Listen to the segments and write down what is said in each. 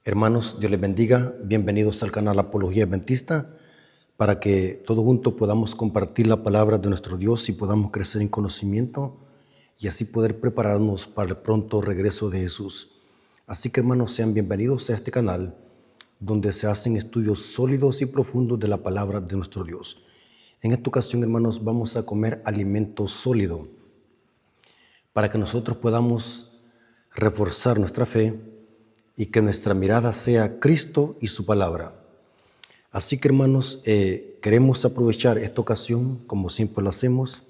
Hermanos, Dios les bendiga. Bienvenidos al canal Apología Adventista para que todos juntos podamos compartir la palabra de nuestro Dios y podamos crecer en conocimiento y así poder prepararnos para el pronto regreso de Jesús. Así que, hermanos, sean bienvenidos a este canal donde se hacen estudios sólidos y profundos de la palabra de nuestro Dios. En esta ocasión, hermanos, vamos a comer alimento sólido para que nosotros podamos reforzar nuestra fe y que nuestra mirada sea Cristo y su palabra. Así que, hermanos, queremos aprovechar esta ocasión, como siempre lo hacemos,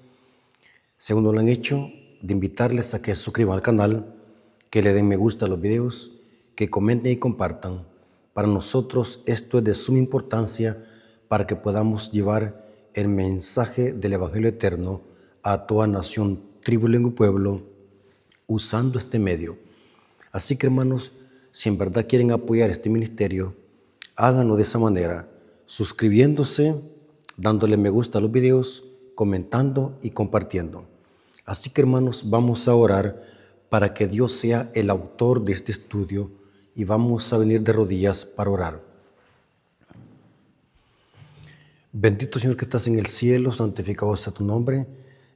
según lo han hecho, de invitarles a que se suscriban al canal, que le den me gusta a los videos, que comenten y compartan. Para nosotros esto es de suma importancia para que podamos llevar el mensaje del Evangelio eterno a toda nación, tribu, lengua y pueblo, usando este medio. Así que, hermanos, si en verdad quieren apoyar este ministerio, háganlo de esa manera, suscribiéndose, dándole me gusta a los videos, comentando y compartiendo. Así que, hermanos, vamos a orar para que Dios sea el autor de este estudio y vamos a venir de rodillas para orar. Bendito Señor que estás en el cielo, santificado sea tu nombre.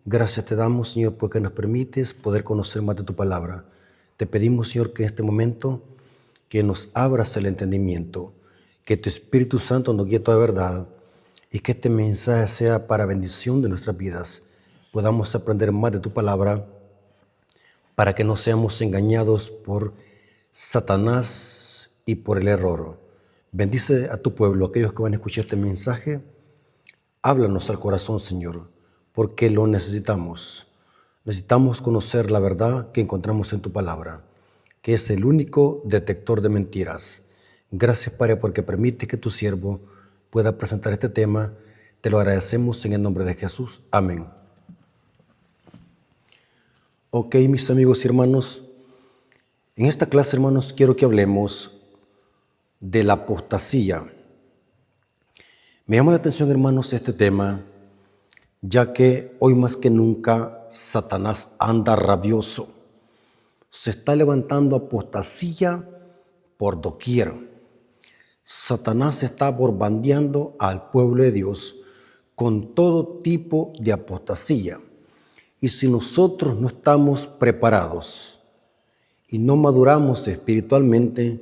Gracias te damos, Señor, porque nos permites poder conocer más de tu palabra. Te pedimos, Señor, que en este momento que nos abras el entendimiento, que tu Espíritu Santo nos guíe a toda verdad y que este mensaje sea para bendición de nuestras vidas. Podamos aprender más de tu palabra para que no seamos engañados por Satanás y por el error. Bendice a tu pueblo, aquellos que van a escuchar este mensaje. Háblanos al corazón, Señor, porque lo necesitamos. Necesitamos conocer la verdad que encontramos en tu palabra, que es el único detector de mentiras. Gracias, Padre, porque permite que tu siervo pueda presentar este tema. Te lo agradecemos en el nombre de Jesús. Amén. Ok, mis amigos y hermanos, en esta clase, hermanos, quiero que hablemos de la apostasía. Me llama la atención, hermanos, este tema, ya que hoy más que nunca Satanás anda rabioso. Se está levantando apostasía por doquier. Satanás está bombardeando al pueblo de Dios con todo tipo de apostasía. Y si nosotros no estamos preparados y no maduramos espiritualmente,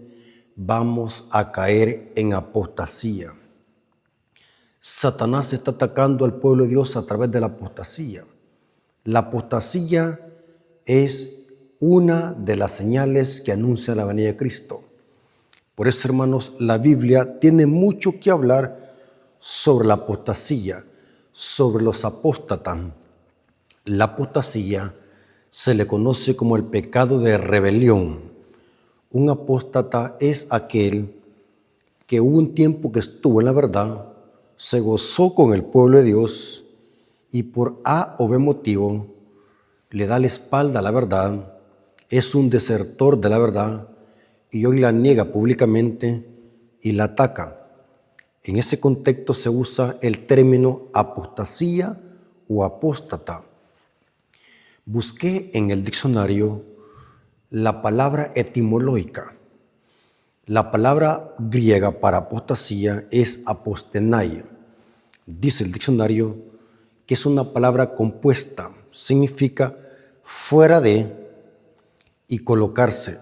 vamos a caer en apostasía. Satanás está atacando al pueblo de Dios a través de la apostasía. La apostasía es una de las señales que anuncia la venida de Cristo. Por eso, hermanos, la Biblia tiene mucho que hablar sobre la apostasía, sobre los apóstatas. La apostasía se le conoce como el pecado de rebelión. Un apóstata es aquel que hubo un tiempo que estuvo en la verdad, se gozó con el pueblo de Dios y por A o B motivo le da la espalda a la verdad, es un desertor de la verdad y hoy la niega públicamente y la ataca. En ese contexto se usa el término apostasía o apóstata. Busqué en el diccionario la palabra etimológica. La palabra griega para apostasía es apostenai. Dice el diccionario que es una palabra compuesta, significa fuera de y colocarse.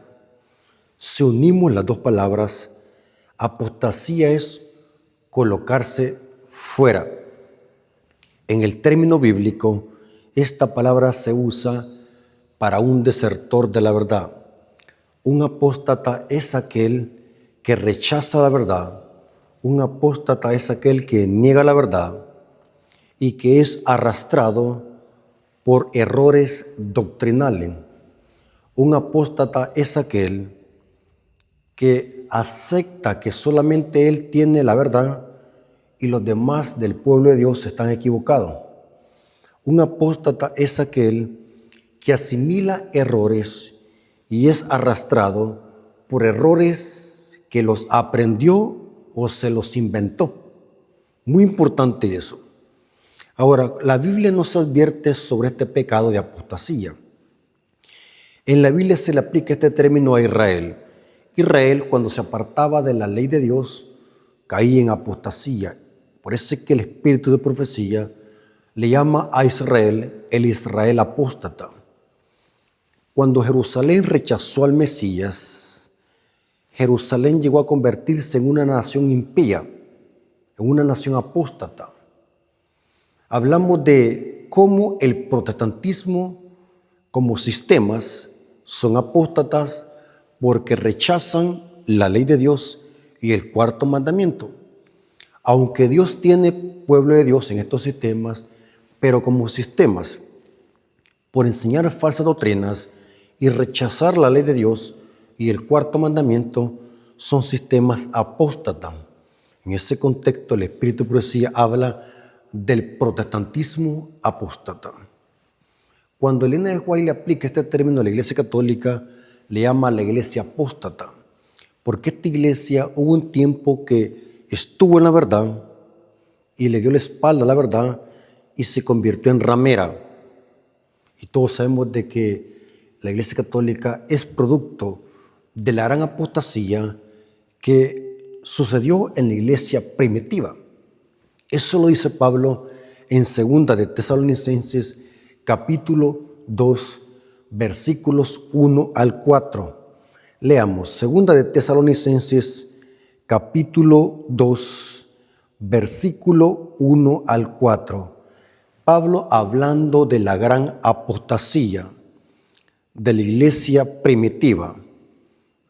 Si unimos las dos palabras, apostasía es colocarse fuera. En el término bíblico, esta palabra se usa para un desertor de la verdad. Un apóstata es aquel que rechaza la verdad. Un apóstata es aquel que niega la verdad y que es arrastrado por errores doctrinales. Un apóstata es aquel que acepta que solamente él tiene la verdad y los demás del pueblo de Dios están equivocados. Un apóstata es aquel que asimila errores y es arrastrado por errores que los aprendió o se los inventó. Muy importante eso. Ahora, la Biblia nos advierte sobre este pecado de apostasía. En la Biblia se le aplica este término a Israel. Israel, cuando se apartaba de la ley de Dios, caía en apostasía. Por eso es que el espíritu de profecía le llama a Israel el Israel apóstata. Cuando Jerusalén rechazó al Mesías, Jerusalén llegó a convertirse en una nación impía, en una nación apóstata. Hablamos de cómo el protestantismo como sistemas son apóstatas porque rechazan la ley de Dios y el cuarto mandamiento. Aunque Dios tiene pueblo de Dios en estos sistemas, pero como sistemas, por enseñar falsas doctrinas y rechazar la ley de Dios y el cuarto mandamiento, son sistemas apóstatas. En ese contexto, el Espíritu de Profecía habla del protestantismo apóstata. Cuando Elena de White le aplica este término a la Iglesia Católica, le llama a la Iglesia apóstata, porque esta iglesia hubo un tiempo que estuvo en la verdad y le dio la espalda a la verdad y se convirtió en ramera. Y todos sabemos de que la Iglesia Católica es producto de la gran apostasía que sucedió en la iglesia primitiva. Eso lo dice Pablo en 2 de Tesalonicenses, capítulo 2, versículos 1 al 4. Leamos, 2 de Tesalonicenses, capítulo 2, versículo 1 al 4. Pablo, hablando de la gran apostasía de la iglesia primitiva,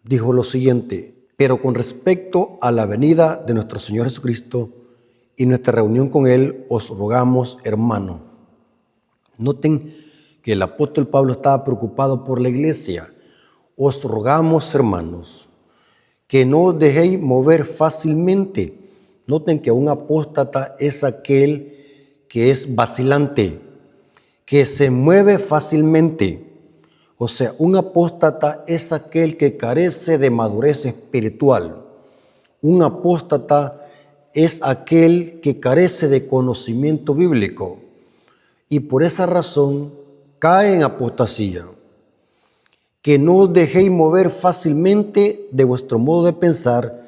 dijo lo siguiente: pero con respecto a la venida de nuestro Señor Jesucristo y nuestra reunión con Él, os rogamos, hermano. Noten que el apóstol Pablo estaba preocupado por la iglesia. Os rogamos, hermanos, que no os dejéis mover fácilmente. Noten que un apóstata es aquel que es vacilante, que se mueve fácilmente. O sea, un apóstata es aquel que carece de madurez espiritual. Un apóstata es aquel que carece de conocimiento bíblico y por esa razón cae en apostasía. Que no os dejéis mover fácilmente de vuestro modo de pensar,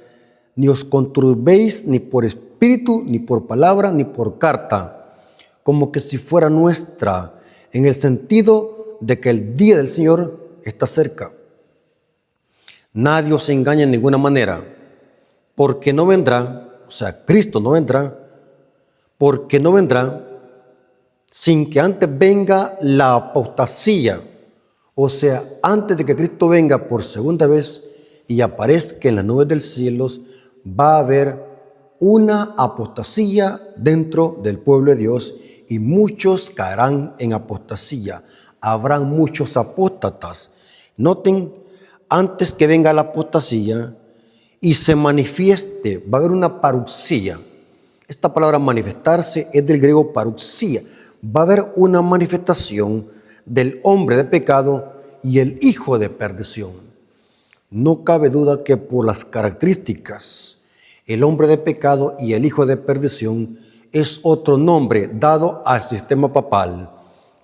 ni os conturbéis ni por espíritu, ni por palabra, ni por carta, como que si fuera nuestra, en el sentido de que el día del Señor está cerca. Nadie os engaña en ninguna manera, porque no vendrá, o sea, Cristo no vendrá, porque no vendrá sin que antes venga la apostasía. O sea, antes de que Cristo venga por segunda vez y aparezca en las nubes del cielo, va a haber una apostasía dentro del pueblo de Dios y muchos caerán en apostasía. Habrán muchos apóstatas. Noten, antes que venga la apostasía y se manifieste, va a haber una paruxía. Esta palabra manifestarse es del griego paruxía. Va a haber una manifestación del hombre de pecado y el hijo de perdición. No cabe duda que por las características, el hombre de pecado y el hijo de perdición es otro nombre dado al sistema papal,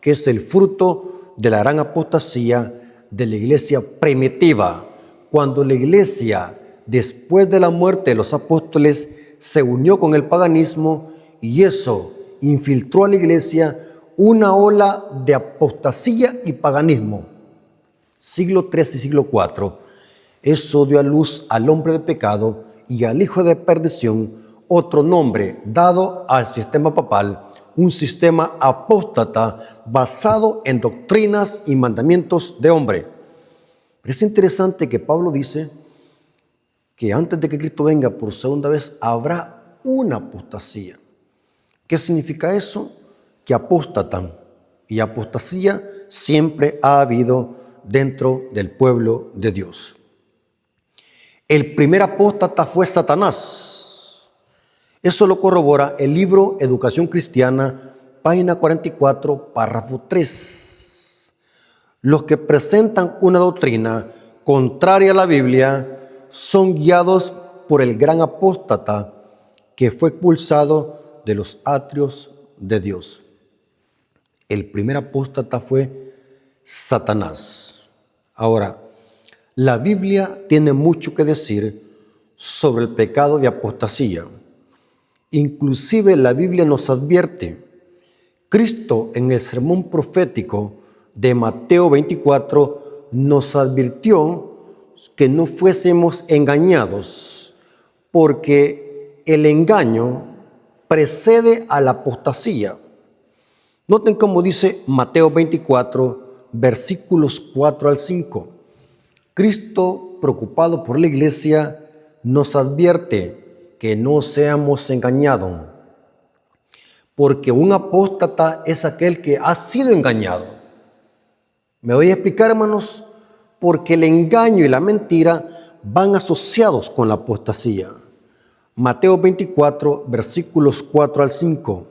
que es el fruto de la gran apostasía de la iglesia primitiva, cuando la iglesia, después de la muerte de los apóstoles, se unió con el paganismo y eso infiltró a la iglesia una ola de apostasía y paganismo. Siglo III y siglo IV, eso dio a luz al hombre de pecado y al hijo de perdición, otro nombre dado al sistema papal, un sistema apóstata basado en doctrinas y mandamientos de hombre. Pero es interesante que Pablo dice que antes de que Cristo venga por segunda vez habrá una apostasía. ¿Qué significa eso? Que apóstatan, y apostasía siempre ha habido dentro del pueblo de Dios. El primer apóstata fue Satanás. Eso lo corrobora el libro Educación Cristiana, página 44, párrafo 3. Los que presentan una doctrina contraria a la Biblia son guiados por el gran apóstata que fue expulsado de los atrios de Dios. El primer apóstata fue Satanás. Ahora, La Biblia tiene mucho que decir sobre el pecado de apostasía. Inclusive la Biblia nos advierte. Cristo en el sermón profético de Mateo 24 nos advirtió que no fuésemos engañados, porque el engaño precede a la apostasía. Noten cómo dice Mateo 24, versículos 4 al 5. Cristo, preocupado por la iglesia, nos advierte que no seamos engañados, porque un apóstata es aquel que ha sido engañado. Me voy a explicar, hermanos, porque el engaño y la mentira van asociados con la apostasía. Mateo 24, versículos 4 al 5.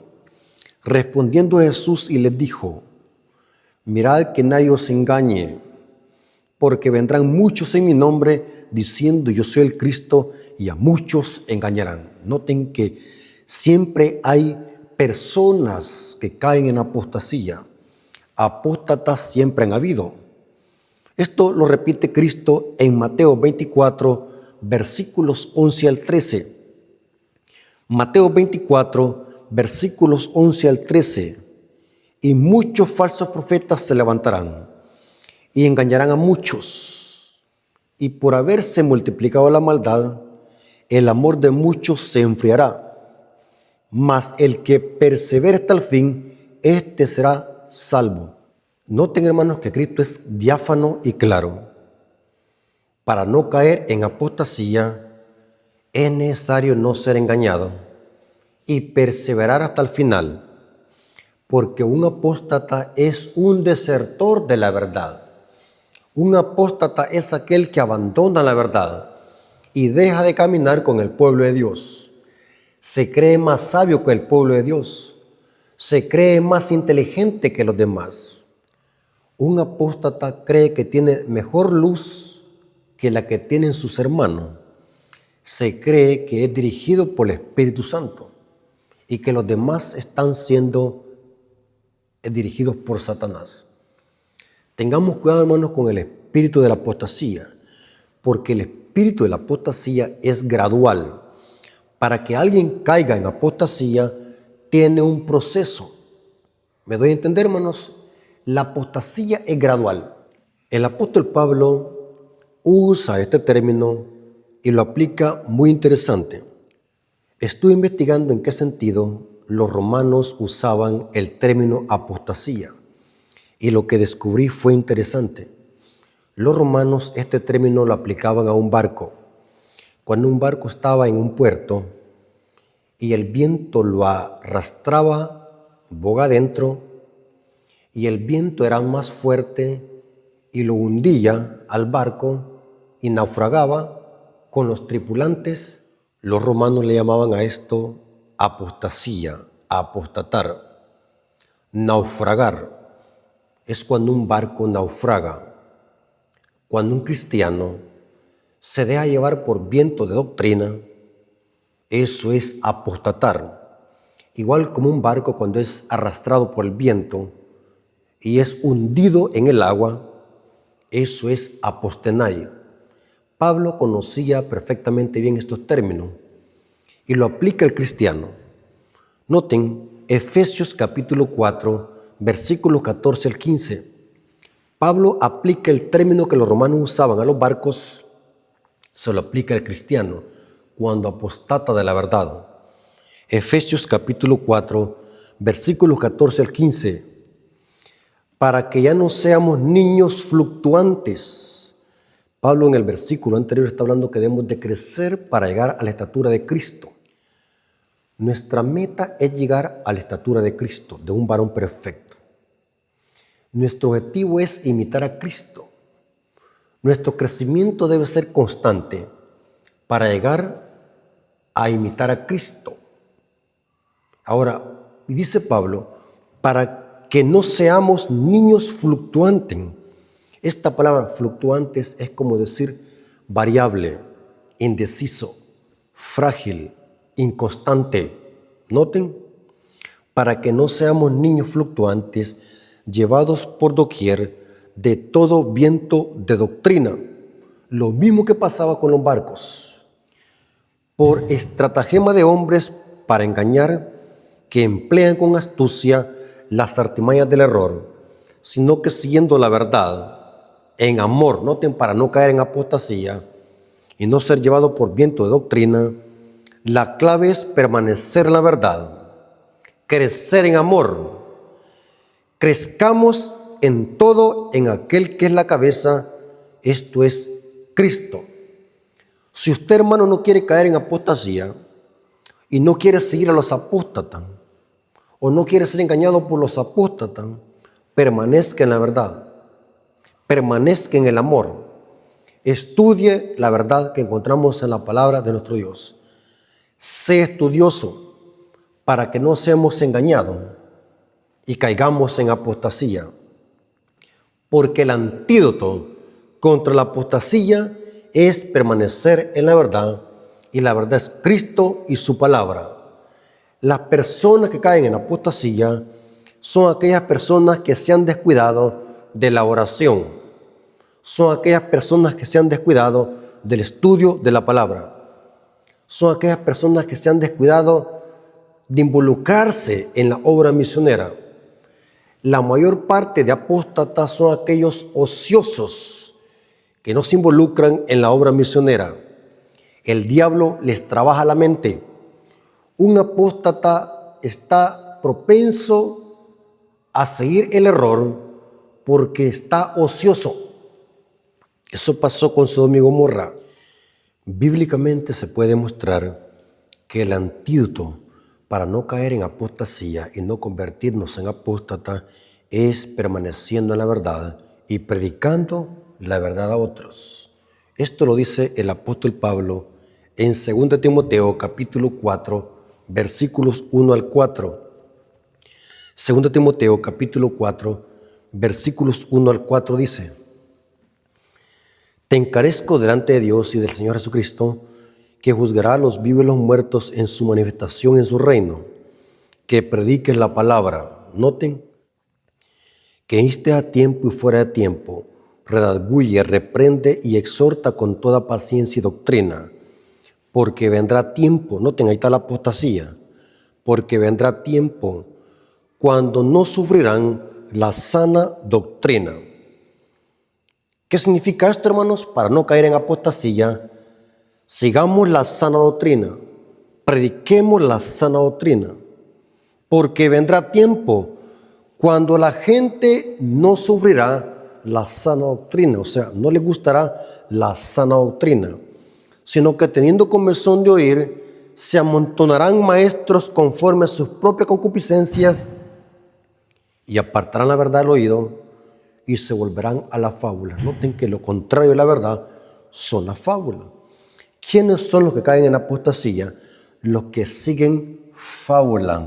Respondiendo Jesús y les dijo: mirad que nadie os engañe, porque vendrán muchos en mi nombre diciendo yo soy el Cristo, y a muchos engañarán. Noten que siempre hay personas que caen en apostasía. Apóstatas siempre han habido. Esto lo repite Cristo en Mateo 24, versículos 11 al 13. Mateo 24, versículos 11 al 13. Y muchos falsos profetas se levantarán y engañarán a muchos. Y por haberse multiplicado la maldad, el amor de muchos se enfriará. Mas el que persevere hasta el fin, éste será salvo. Noten, hermanos, que Cristo es diáfano y claro. Para no caer en apostasía, es necesario no ser engañado y perseverar hasta el final, porque un apóstata es un desertor de la verdad. Un apóstata es aquel que abandona la verdad y deja de caminar con el pueblo de Dios. Se cree más sabio que el pueblo de Dios. Se cree más inteligente que los demás. Un apóstata cree que tiene mejor luz que la que tienen sus hermanos. Se cree que es dirigido por el Espíritu Santo y que los demás están siendo dirigidos por Satanás. Tengamos cuidado, hermanos, con el espíritu de la apostasía, porque el espíritu de la apostasía es gradual. Para que alguien caiga en apostasía, tiene un proceso. ¿Me doy a entender, hermanos? La apostasía es gradual. El apóstol Pablo usa este término y lo aplica muy interesante. Estuve investigando en qué sentido los romanos usaban el término apostasía y lo que descubrí fue interesante. Los romanos este término lo aplicaban a un barco. Cuando un barco estaba en un puerto y el viento lo arrastraba boga adentro y el viento era más fuerte y lo hundía al barco y naufragaba con los tripulantes, los romanos le llamaban a esto apostasía, apostatar. Naufragar es cuando un barco naufraga. Cuando un cristiano se deja llevar por viento de doctrina, eso es apostatar. Igual como un barco cuando es arrastrado por el viento y es hundido en el agua, eso es apostenai. Pablo conocía perfectamente bien estos términos y lo aplica el cristiano. Noten Efesios capítulo 4, versículos 14 al 15. Pablo aplica el término que los romanos usaban a los barcos, se lo aplica al cristiano cuando apostata de la verdad. Efesios capítulo 4, versículos 14 al 15. Para que ya no seamos niños fluctuantes. Pablo en el versículo anterior está hablando que debemos de crecer para llegar a la estatura de Cristo. Nuestra meta es llegar a la estatura de Cristo, de un varón perfecto. Nuestro objetivo es imitar a Cristo. Nuestro crecimiento debe ser constante para llegar a imitar a Cristo. Ahora, dice Pablo, para que no seamos niños fluctuantes. Esta palabra fluctuantes es como decir variable, indeciso, frágil, inconstante. Noten, para que no seamos niños fluctuantes, llevados por doquier de todo viento de doctrina, Lo mismo que pasaba con los barcos. Por estratagema de hombres para engañar, que emplean con astucia las artimañas del error, sino que siguiendo la verdad, en amor, noten, para no caer en apostasía y no ser llevado por viento de doctrina, la clave es permanecer en la verdad, crecer en amor. Crezcamos en todo en aquel que es la cabeza, esto es Cristo. Si usted, hermano, no quiere caer en apostasía y no quiere seguir a los apóstatas o no quiere ser engañado por los apóstatas, permanezca en la verdad, permanezca en el amor, estudie la verdad que encontramos en la palabra de nuestro Dios. Sé estudioso para que no seamos engañados y caigamos en apostasía, porque el antídoto contra la apostasía es permanecer en la verdad, y la verdad es Cristo y su palabra. Las personas que caen en apostasía son aquellas personas que se han descuidado de la oración, son aquellas personas que se han descuidado del estudio de la palabra, son aquellas personas que se han descuidado de involucrarse en la obra misionera. La mayor parte de apóstatas son aquellos ociosos que no se involucran en la obra misionera. El diablo les trabaja la mente. Un apóstata está propenso a seguir el error porque está ocioso. Eso pasó con Sodoma y Gomorra. Bíblicamente se puede mostrar que el antídoto para no caer en apostasía y no convertirnos en apóstata es permaneciendo en la verdad y predicando la verdad a otros. Esto lo dice el apóstol Pablo en 2 Timoteo capítulo 4, versículos 1 al 4. 2 Timoteo capítulo 4, versículos 1 al 4 dice: Te encarezco delante de Dios y del Señor Jesucristo, que juzgará a los vivos y los muertos en su manifestación en su reino, que prediques la palabra. Noten, que inste a tiempo y fuera de tiempo, redarguye, reprende y exhorta con toda paciencia y doctrina, porque vendrá tiempo, noten, ahí está la apostasía, porque vendrá tiempo cuando no sufrirán la sana doctrina. ¿Qué significa esto, hermanos? Para no caer en apostasía, sigamos la sana doctrina, prediquemos la sana doctrina, porque vendrá tiempo cuando la gente no sufrirá la sana doctrina, o sea, no le gustará la sana doctrina, sino que teniendo comezón de oír, se amontonarán maestros conforme a sus propias concupiscencias y apartarán la verdad del oído y se volverán a la fábula. Noten que lo contrario de la verdad son las fábulas. ¿Quiénes son los que caen en apostasía? Los que siguen fábulas.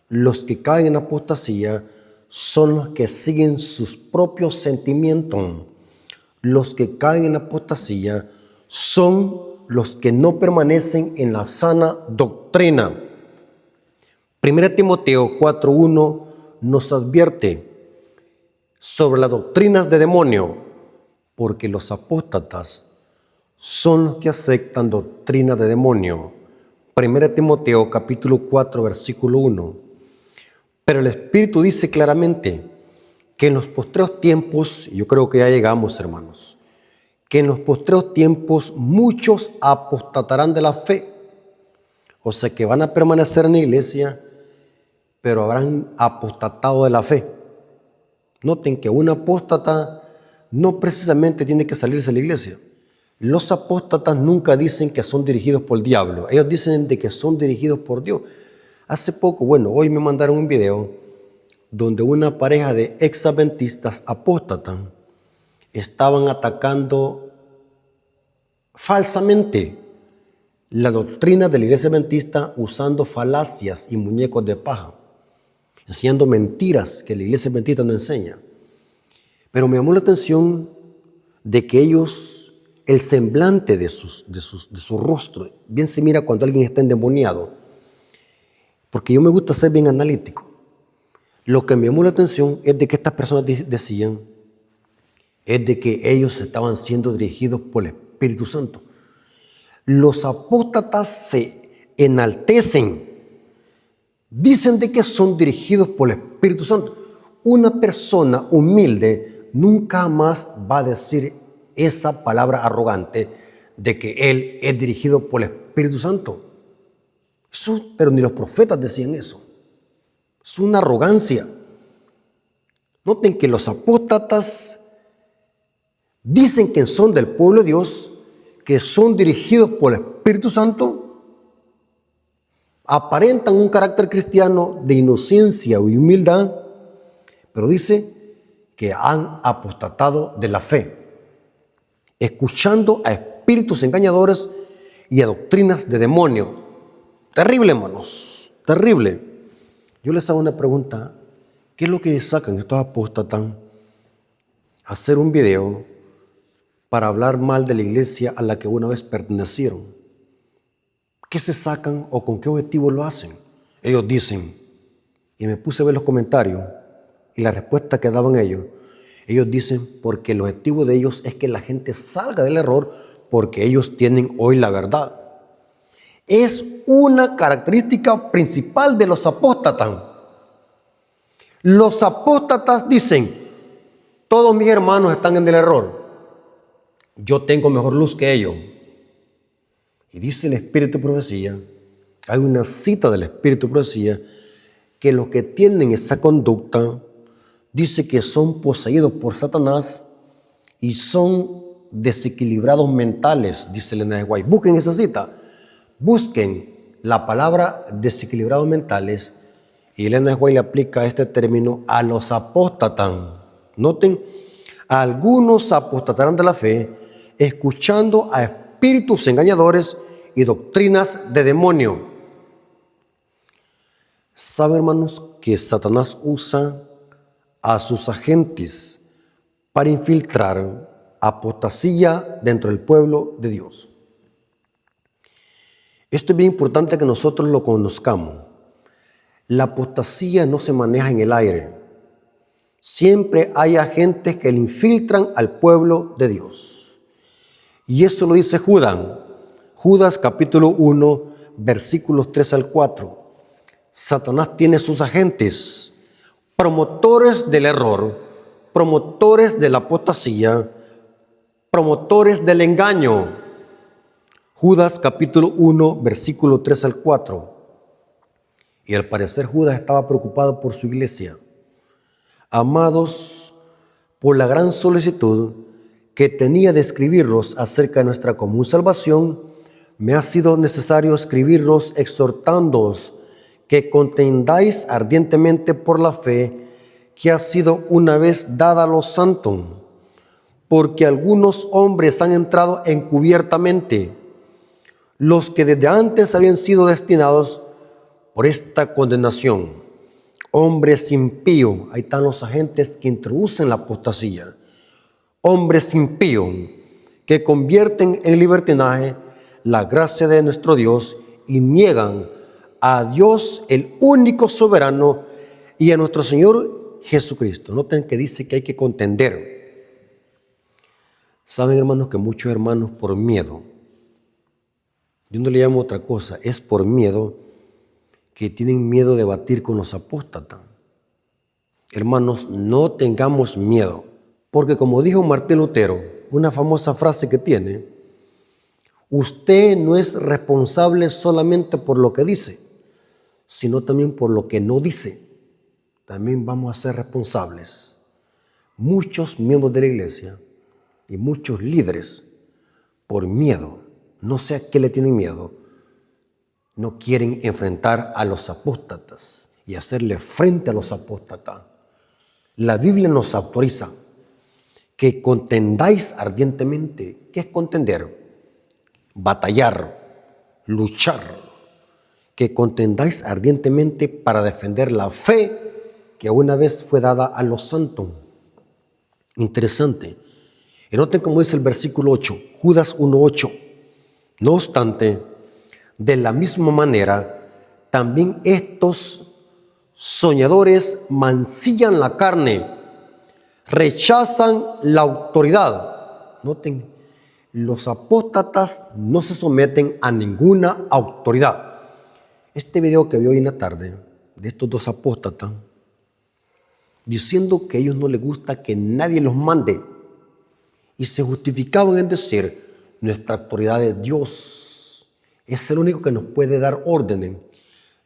Los que caen en apostasía son los que siguen sus propios sentimientos. Los que caen en apostasía son los que no permanecen en la sana doctrina. 1 Timoteo 4:1 nos advierte sobre las doctrinas de demonio, porque los apóstatas son los que aceptan doctrina de demonio. 1 Timoteo capítulo 4, versículo 1. Pero el Espíritu dice claramente que en los postreros tiempos, yo creo que ya llegamos, hermanos, que en los postreros tiempos muchos apostatarán de la fe. O sea que van a permanecer en la iglesia, pero habrán apostatado de la fe. Noten que un apóstata no precisamente tiene que salirse de la iglesia. Los apóstatas nunca dicen que son dirigidos por el diablo. Ellos dicen de que son dirigidos por Dios. Hace poco, hoy me mandaron un video donde una pareja de ex-adventistas apóstatas estaban atacando falsamente la doctrina de la iglesia adventista usando falacias y muñecos de paja, enseñando mentiras que la iglesia adventista no enseña. Pero me llamó la atención de que ellos, el semblante de su rostro, bien se mira cuando alguien está endemoniado, porque yo me gusta ser bien analítico. Lo que me llamó la atención es de que estas personas decían, es de que ellos estaban siendo dirigidos por el Espíritu Santo. Los apóstatas se enaltecen, dicen de que son dirigidos por el Espíritu Santo. Una persona humilde nunca más va a decir esa palabra arrogante de que él es dirigido por el Espíritu Santo. Eso, pero ni los profetas decían eso. Es una arrogancia. Noten que los apóstatas dicen que son del pueblo de Dios, que son dirigidos por el Espíritu Santo, aparentan un carácter cristiano de inocencia y humildad, pero dice que han apostatado de la fe, escuchando a espíritus engañadores y a doctrinas de demonios. Terrible, hermanos, terrible. Yo les hago una pregunta: ¿qué es lo que sacan estos apóstatas a hacer un video para hablar mal de la iglesia a la que una vez pertenecieron? ¿Qué se sacan o con qué objetivo lo hacen? Ellos dicen, y me puse a ver los comentarios y la respuesta que daban ellos dicen porque el objetivo de ellos es que la gente salga del error porque ellos tienen hoy la verdad. Es una característica principal de los apóstatas. Los apóstatas dicen, todos mis hermanos están en el error, yo tengo mejor luz que ellos. Y dice el Espíritu de Profecía, hay una cita del Espíritu de Profecía, que los que tienen esa conducta, dice que son poseídos por Satanás y son desequilibrados mentales, dice Elena de White. Busquen esa cita, busquen la palabra desequilibrados mentales, y Elena de White le aplica este término a los apóstatas. Noten, algunos apostatarán de la fe, escuchando a espíritus engañadores y doctrinas de demonio. ¿Saben, hermanos, que Satanás usa a sus agentes para infiltrar apostasía dentro del pueblo de Dios? Esto es bien importante que nosotros lo conozcamos. La apostasía no se maneja en el aire. Siempre hay agentes que le infiltran al pueblo de Dios. Y eso lo dice Judas capítulo 1, versículos 3 al 4. Satanás tiene sus agentes, promotores del error, promotores de la apostasía, promotores del engaño. Judas capítulo 1, versículo 3 al 4. Y al parecer Judas estaba preocupado por su iglesia. Amados, por la gran solicitud que tenía de escribirlos acerca de nuestra común salvación, me ha sido necesario escribirlos exhortándoos que contendáis ardientemente por la fe que ha sido una vez dada a los santos, porque algunos hombres han entrado encubiertamente, los que desde antes habían sido destinados por esta condenación, hombres impíos. Ahí están los agentes que introducen la apostasía, hombres impíos que convierten en libertinaje la gracia de nuestro Dios y niegan a Dios, el único soberano, y a nuestro Señor Jesucristo. Noten que dice que hay que contender. Saben, hermanos, que muchos hermanos por miedo, yo no le llamo otra cosa, es por miedo, que tienen miedo de debatir con los apóstatas. Hermanos, no tengamos miedo, porque como dijo Martín Lutero, una famosa frase que tiene, usted no es responsable solamente por lo que dice, sino también por lo que no dice. También vamos a ser responsables. Muchos miembros de la iglesia y muchos líderes, por miedo, no sé a qué le tienen miedo, no quieren enfrentar a los apóstatas y hacerle frente a los apóstatas. La Biblia nos autoriza que contendáis ardientemente. ¿Qué es contender? Batallar, luchar. Que contendáis ardientemente para defender la fe que una vez fue dada a los santos. Interesante. Y noten cómo dice el versículo 8, Judas 1:8. No obstante, de la misma manera, también estos soñadores mancillan la carne, rechazan la autoridad. Noten, los apóstatas no se someten a ninguna autoridad. Este video que vi hoy en la tarde de estos dos apóstatas, diciendo que a ellos no les gusta que nadie los mande, y se justificaban en decir: nuestra autoridad es Dios, es el único que nos puede dar órdenes.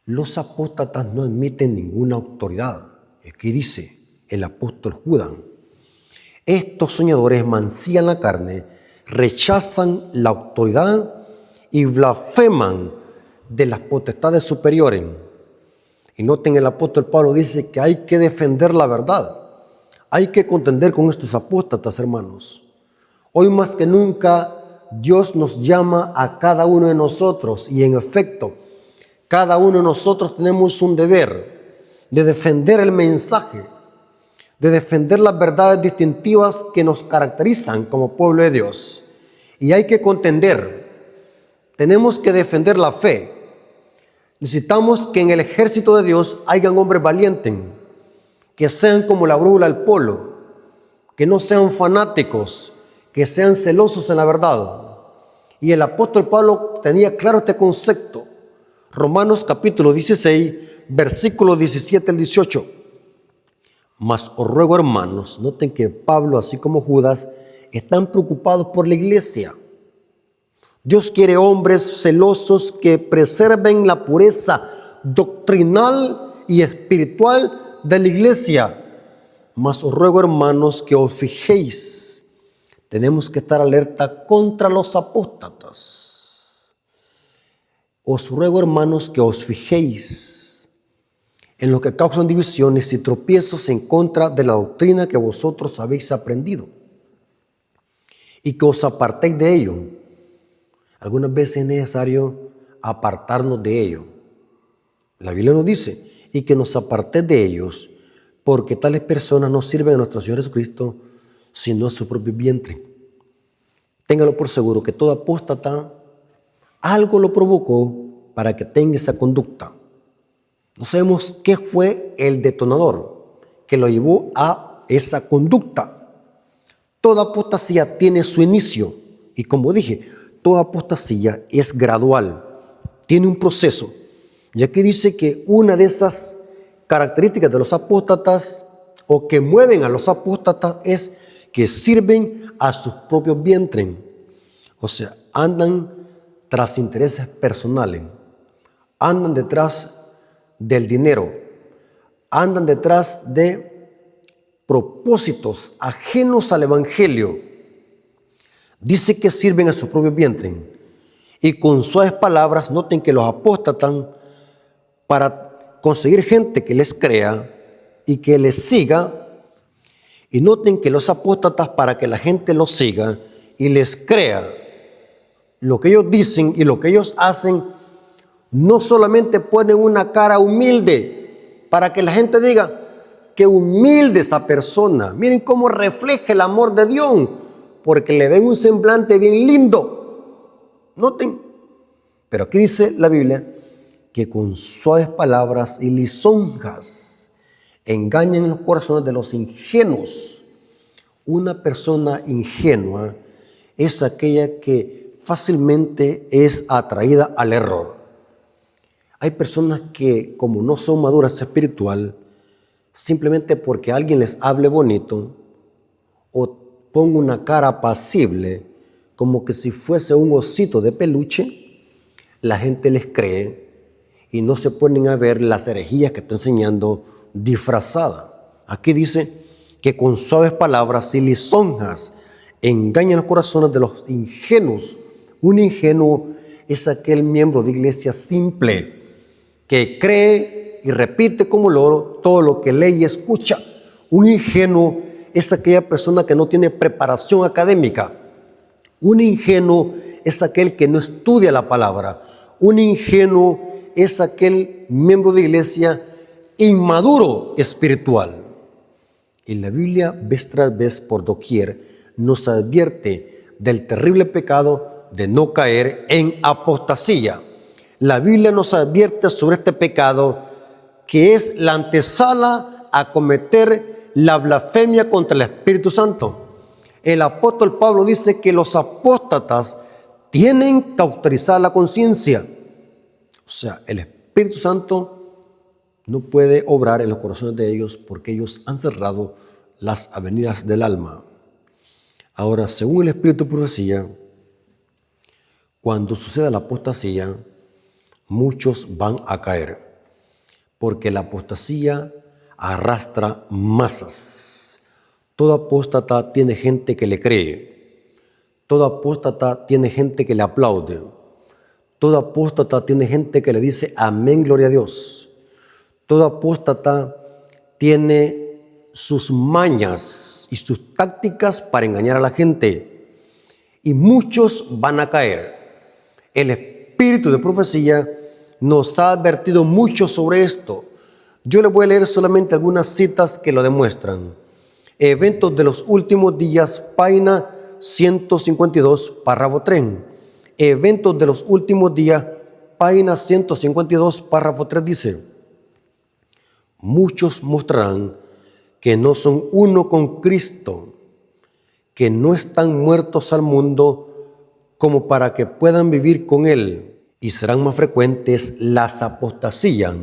Los apóstatas no admiten ninguna autoridad. Aquí dice el apóstol Judas: estos soñadores mancillan la carne, rechazan la autoridad y blasfeman de las potestades superiores. Y noten, el apóstol Pablo dice que hay que defender la verdad. Hay que contender con estos apóstatas, hermanos. Hoy más que nunca Dios nos llama a cada uno de nosotros, y en efecto, cada uno de nosotros tenemos un deber de defender el mensaje, de defender las verdades distintivas que nos caracterizan como pueblo de Dios. Y hay que contender. Tenemos que defender la fe. Necesitamos que en el ejército de Dios hayan hombres valientes, que sean como la brújula al polo, que no sean fanáticos, que sean celosos en la verdad. Y el apóstol Pablo tenía claro este concepto. Romanos capítulo 16, versículos 17 al 18. Mas os ruego, hermanos, noten que Pablo, así como Judas, están preocupados por la iglesia. Dios quiere hombres celosos que preserven la pureza doctrinal y espiritual de la iglesia. Mas os ruego, hermanos, que os fijéis. Tenemos que estar alerta contra los apóstatas. Os ruego, hermanos, que os fijéis en lo que causan divisiones y tropiezos en contra de la doctrina que vosotros habéis aprendido, y que os apartéis de ello. Algunas veces es necesario apartarnos de ello. La Biblia nos dice: y que nos apartéis de ellos, porque tales personas no sirven a nuestro Señor Jesucristo, sino a su propio vientre. Téngalo por seguro que todo apóstata algo lo provocó para que tenga esa conducta. No sabemos qué fue el detonador que lo llevó a esa conducta. Toda apostasía tiene su inicio, y como dije, toda apostasía es gradual, tiene un proceso. Y aquí dice que una de esas características de los apóstatas, o que mueven a los apóstatas, es que sirven a sus propios vientres. O sea, andan tras intereses personales, andan detrás del dinero, andan detrás de propósitos ajenos al evangelio. Dice que sirven a su propio vientre, y con suaves palabras. Noten que los apóstatas, para conseguir gente que les crea y que les siga, y noten que los apóstatas, para que la gente los siga y les crea lo que ellos dicen y lo que ellos hacen, no solamente ponen una cara humilde para que la gente diga: qué humilde esa persona, miren cómo refleja el amor de Dios, porque le ven un semblante bien lindo. Noten, pero aquí dice la Biblia que con suaves palabras y lisonjas engañan los corazones de los ingenuos. Una persona ingenua es aquella que fácilmente es atraída al error. Hay personas que, como no son maduras espiritual, simplemente porque alguien les hable bonito o ponga una cara apacible, como que si fuese un osito de peluche, la gente les cree y no se ponen a ver las herejías que está enseñando disfrazada. Aquí dice que con suaves palabras y lisonjas engañan los corazones de los ingenuos. Un ingenuo es aquel miembro de iglesia simple que cree y repite como loro todo lo que lee y escucha. Un ingenuo es aquella persona que no tiene preparación académica. Un ingenuo es aquel que no estudia la palabra. Un ingenuo es aquel miembro de iglesia inmaduro espiritual. Y la Biblia, vez tras vez, por doquier, nos advierte del terrible pecado de no caer en apostasía. La Biblia nos advierte sobre este pecado, que es la antesala a cometer la blasfemia contra el Espíritu Santo. El apóstol Pablo dice que los apóstatas tienen que autorizar la conciencia. O sea, el Espíritu Santo no puede obrar en los corazones de ellos porque ellos han cerrado las avenidas del alma. Ahora, según el Espíritu de profecía, cuando suceda la apostasía, muchos van a caer, porque la apostasía arrastra masas. Todo apóstata tiene gente que le cree. Todo apóstata tiene gente que le aplaude. Todo apóstata tiene gente que le dice amén, gloria a Dios. Todo apóstata tiene sus mañas y sus tácticas para engañar a la gente. Y muchos van a caer. El Espíritu de profecía nos ha advertido mucho sobre esto. Yo les voy a leer solamente algunas citas que lo demuestran. Eventos de los últimos días, página 152, párrafo 3. Eventos de los últimos días, página 152, párrafo 3 dice: muchos mostrarán que no son uno con Cristo, que no están muertos al mundo como para que puedan vivir con Él, y serán más frecuentes las apostasías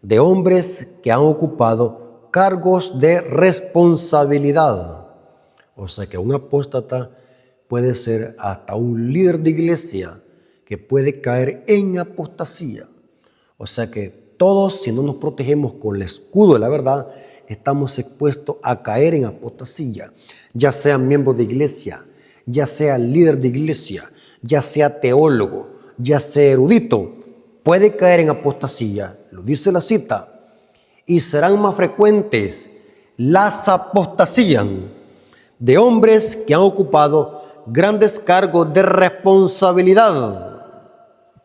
de hombres que han ocupado cargos de responsabilidad. O sea que un apóstata puede ser hasta un líder de iglesia que puede caer en apostasía. O sea que todos, si no nos protegemos con el escudo de la verdad, estamos expuestos a caer en apostasía, ya sea miembro de iglesia, ya sea líder de iglesia, ya sea teólogo, ya sea erudito, puede caer en apostasía. Lo dice la cita: y serán más frecuentes las apostasías de hombres que han ocupado grandes cargos de responsabilidad.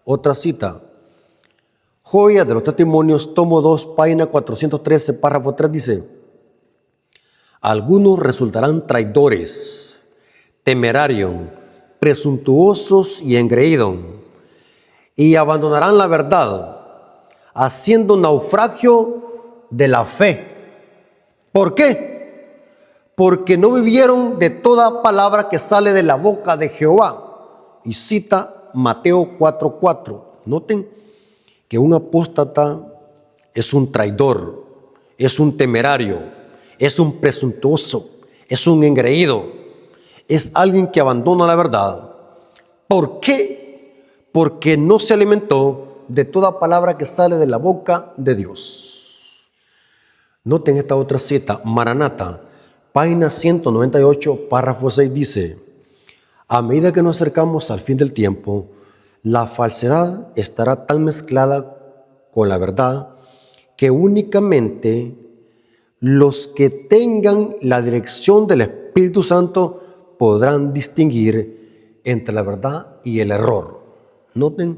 Otra cita: Joya de los Testimonios, tomo 2, página 413, párrafo 3 dice: algunos resultarán traidores, temerarios, presuntuosos y engreídos, y abandonarán la verdad, haciendo naufragio de la fe. ¿Por qué? Porque no vivieron de toda palabra que sale de la boca de Jehová. Y cita Mateo 4:4. Noten que un apóstata es un traidor, es un temerario, es un presuntuoso, es un engreído, es alguien que abandona la verdad. ¿Por qué? Porque no se alimentó de toda palabra que sale de la boca de Dios. Noten esta otra cita, Maranata, página 198, párrafo 6 dice: a medida que nos acercamos al fin del tiempo, la falsedad estará tan mezclada con la verdad que únicamente los que tengan la dirección del Espíritu Santo podrán distinguir entre la verdad y el error. Noten,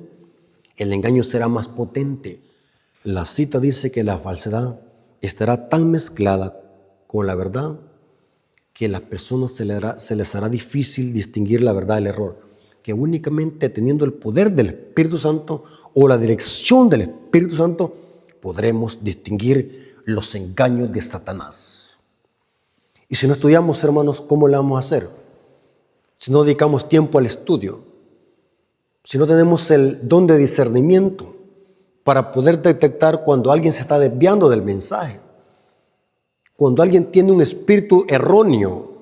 el engaño será más potente. La cita dice que la falsedad estará tan mezclada con la verdad que a las personas se les hará difícil distinguir la verdad del error, que únicamente teniendo el poder del Espíritu Santo o la dirección del Espíritu Santo podremos distinguir los engaños de Satanás. Y si no estudiamos, hermanos, ¿cómo le vamos a hacer? Si no dedicamos tiempo al estudio, si no tenemos el don de discernimiento para poder detectar cuando alguien se está desviando del mensaje, cuando alguien tiene un espíritu erróneo,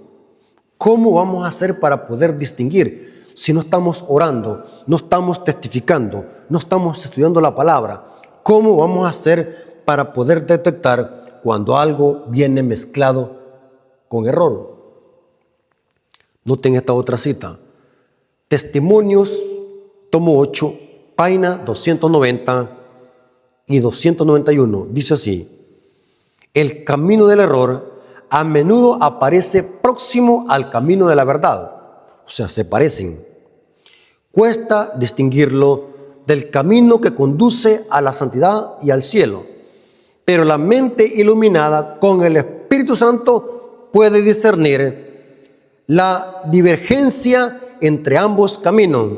¿cómo vamos a hacer para poder distinguir? Si no estamos orando, no estamos testificando, no estamos estudiando la palabra, ¿cómo vamos a hacer para poder detectar cuando algo viene mezclado con error? Noten esta otra cita. Testimonios, tomo 8, página 290 y 291. Dice así: el camino del error a menudo aparece próximo al camino de la verdad. O sea, se parecen. Cuesta distinguirlo del camino que conduce a la santidad y al cielo, pero la mente iluminada con el Espíritu Santo puede discernir la divergencia entre ambos caminos.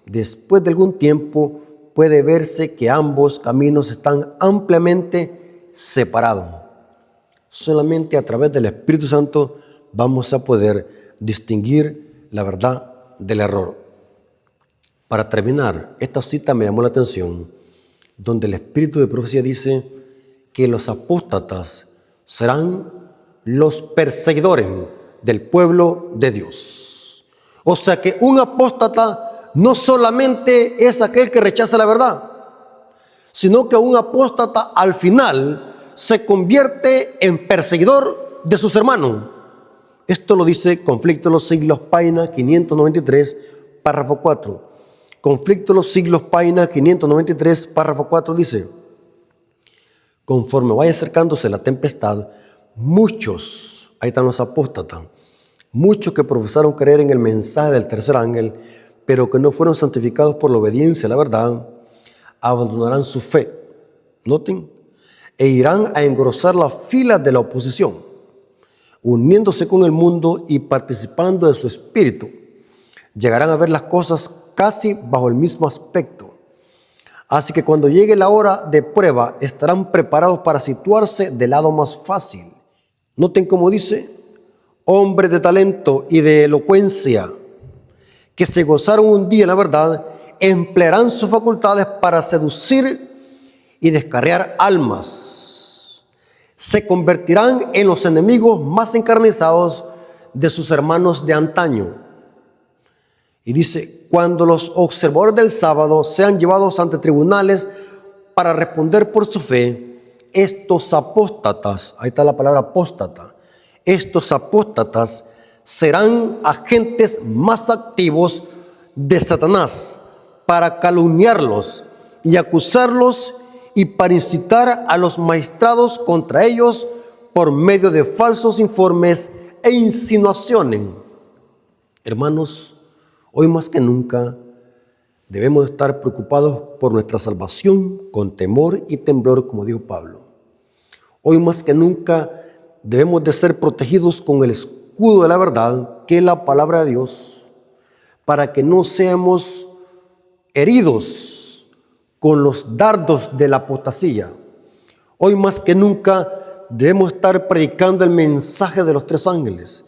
Después de algún tiempo puede verse que ambos caminos están ampliamente separados. Solamente a través del Espíritu Santo vamos a poder distinguir la verdad del error. Para terminar, esta cita me llamó la atención, donde el Espíritu de profecía dice que los apóstatas serán los perseguidores del pueblo de Dios. O sea que un apóstata no solamente es aquel que rechaza la verdad, sino que un apóstata al final se convierte en perseguidor de sus hermanos. Esto lo dice Conflicto de los Siglos, página 593, párrafo 4. Conflicto de los Siglos, página 593, párrafo 4 dice: conforme vaya acercándose la tempestad, muchos, ahí están los apóstatas, muchos que profesaron creer en el mensaje del tercer ángel, pero que no fueron santificados por la obediencia a la verdad, abandonarán su fe. Noten, e irán a engrosar las filas de la oposición, uniéndose con el mundo y participando de su espíritu. Llegarán a ver las cosas casi bajo el mismo aspecto. Así que cuando llegue la hora de prueba, estarán preparados para situarse del lado más fácil. Noten cómo dice: hombres de talento y de elocuencia, que se gozaron un día en la verdad, emplearán sus facultades para seducir y descarriar almas. Se convertirán en los enemigos más encarnizados de sus hermanos de antaño. Y dice: cuando los observadores del sábado sean llevados ante tribunales para responder por su fe, estos apóstatas, ahí está la palabra apóstata, estos apóstatas serán agentes más activos de Satanás para calumniarlos y acusarlos y para incitar a los magistrados contra ellos por medio de falsos informes e insinuaciones. Hermanos, hoy más que nunca debemos estar preocupados por nuestra salvación con temor y temblor, como dijo Pablo. Hoy más que nunca debemos de ser protegidos con el escudo de la verdad, que es la palabra de Dios, para que no seamos heridos con los dardos de la apostasía. Hoy más que nunca debemos estar predicando el mensaje de los tres ángeles,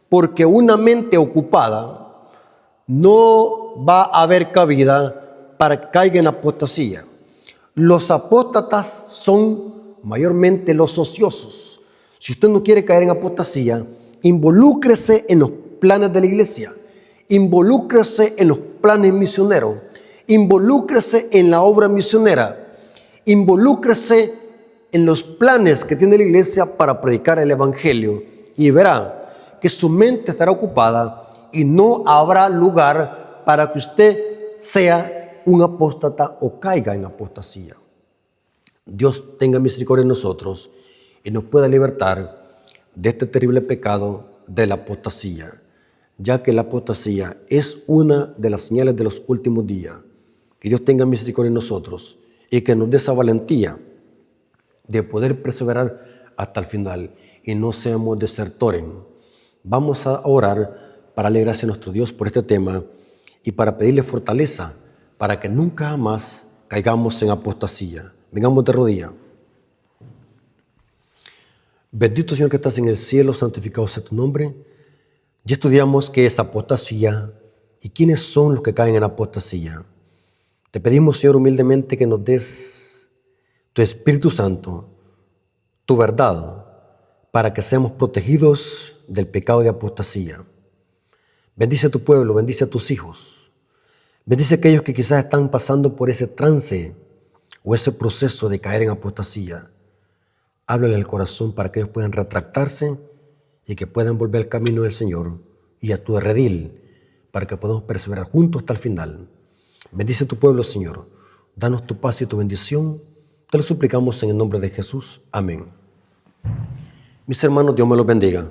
porque una mente ocupada no va a haber cabida para que caiga en apostasía. Los apóstatas son mayormente los ociosos. Si usted no quiere caer en apostasía, involúcrese en los planes de la iglesia, involúcrese en los planes misioneros, involúcrese en la obra misionera, involúcrese en los planes que tiene la iglesia para predicar el evangelio, y verá que su mente estará ocupada y no habrá lugar para que usted sea un apóstata o caiga en apostasía. Dios tenga misericordia de nosotros y nos pueda libertar de este terrible pecado de la apostasía, ya que la apostasía es una de las señales de los últimos días. Que Dios tenga misericordia de nosotros y que nos dé esa valentía de poder perseverar hasta el final y no seamos desertores. Vamos a orar para darle gracias a nuestro Dios por este tema y para pedirle fortaleza para que nunca jamás caigamos en apostasía. Vengamos de rodillas. Bendito Señor que estás en el cielo, santificado sea tu nombre. Ya estudiamos qué es apostasía y quiénes son los que caen en apostasía. Te pedimos, Señor, humildemente que nos des tu Espíritu Santo, tu verdad, para que seamos protegidos del pecado de apostasía. Bendice a tu pueblo, bendice a tus hijos. Bendice a aquellos que quizás están pasando por ese trance o ese proceso de caer en apostasía. Háblale al corazón para que ellos puedan retractarse y que puedan volver al camino del Señor y a tu redil, para que podamos perseverar juntos hasta el final. Bendice a tu pueblo, Señor. Danos tu paz y tu bendición. Te lo suplicamos en el nombre de Jesús. Amén. Mis hermanos, Dios me los bendiga.